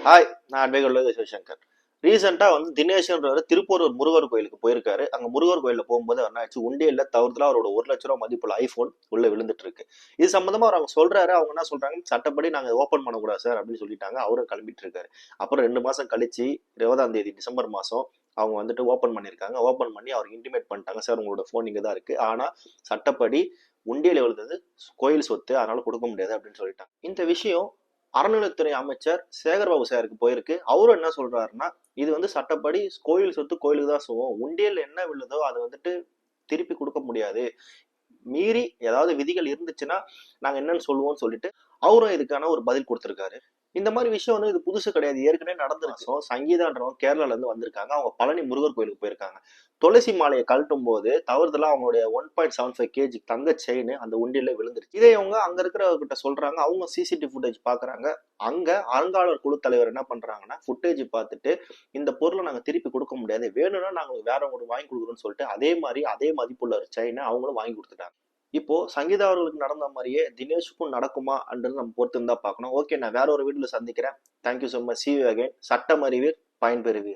Hi, நான் அட்வைகர் லோகேஷ் சிவசங்கர். ரீசெண்டா தினேஷ்ன்றவர் திருப்பூர் ஒரு முருகர் கோயிலுக்கு போயிருக்காரு. அங்க முருகர் கோயில்ல போகும்போது என்ன ஆச்சு, உண்டியல்ல தவறுதலா அவரோட 1,00,000 மதிப்புள்ள ஐபோன் உள்ள விழுந்துட்டு இருக்கு. இது சம்பந்தமா அவர் அவங்க சொல்றாரு. அவங்க என்ன சொல்றாங்க, சட்டப்படி நாங்க ஓபன் பண்ணக்கூடாது சார் அப்படின்னு சொல்லிட்டாங்க. அவரும் கிளம்பிட்டு இருக்காரு. அப்புறம் 2 மாசம் கழிச்சு 20ஆம் தேதி டிசம்பர் மாசம் அவங்க ஓபன் பண்ணிருக்காங்க. ஓபன் பண்ணி அவருக்கு இன்டிமேட் பண்ணிட்டாங்க, சார் உங்களோட போன் இங்க தான் இருக்கு. ஆனா சட்டப்படி உண்டியல் விழுந்தது கோயில் சொத்து, அதனால கொடுக்க முடியாது அப்படின்னு சொல்லிட்டாங்க. இந்த விஷயம் அறநிலைத்துறை அமைச்சர் சேகர்பாபு சாருக்கு போயிருக்கு. அவரும் என்ன சொல்றாருன்னா, இது சட்டப்படி கோயில் சொத்து கோயிலுக்கு தான் போகும். உண்டியல் என்ன விழுதோ அது திருப்பி கொடுக்க முடியாது. மீறி ஏதாவது விதிகள் இருந்துச்சுன்னா நாங்க என்னன்னு சொல்லுவோம்னு சொல்லிட்டு அவரும் இதுக்கான ஒரு பதில் கொடுத்திருக்காரு. இந்த மாதிரி விஷயம் இது புதுசு கிடையாது, ஏற்கனவே நடந்துருச்சு. சங்கீதான்றவங்க கேரளால இருந்து வந்திருக்காங்க. அவங்க பழனி முருகர் கோயிலுக்கு போயிருக்காங்க. துளசி மாலையை கழட்டும் போது தவறுதலா அவங்களுடைய 1.75 kg தங்க செயின் அந்த உண்டியில விழுந்துருச்சு. இதை அவங்க அங்க இருக்கிறவர்கிட்ட சொல்றாங்க. அவங்க சிசிடிவி ஃபுட்டேஜ் பாக்குறாங்க. அங்க அறங்காவலர் குழு தலைவர் என்ன பண்றாங்கன்னா, ஃபுட்டேஜ் பார்த்துட்டு இந்த பொருளை நாங்க திருப்பி கொடுக்க முடியாது, வேணும்னா நாங்க வேற ஒரு வாங்கி கொடுக்குறோம்னு சொல்லிட்டு அதே மாதிரி அதே மதிப்புள்ள ஒரு செயினை அவங்களும் வாங்கி கொடுத்துட்டாங்க. இப்போ சங்கீதா அவர்களுக்கு நடந்த மாதிரியே தினேஷுக்கும் நடக்குமா அப்படின்னு நம்ம பொறுத்து இருந்தா பார்க்கணும். ஓகே, நான் வேற ஒரு வீடியோல சந்திக்கிறேன். Thank you so much. See you again. சட்டம் அறிவீர், பயன்பெறுவீர்.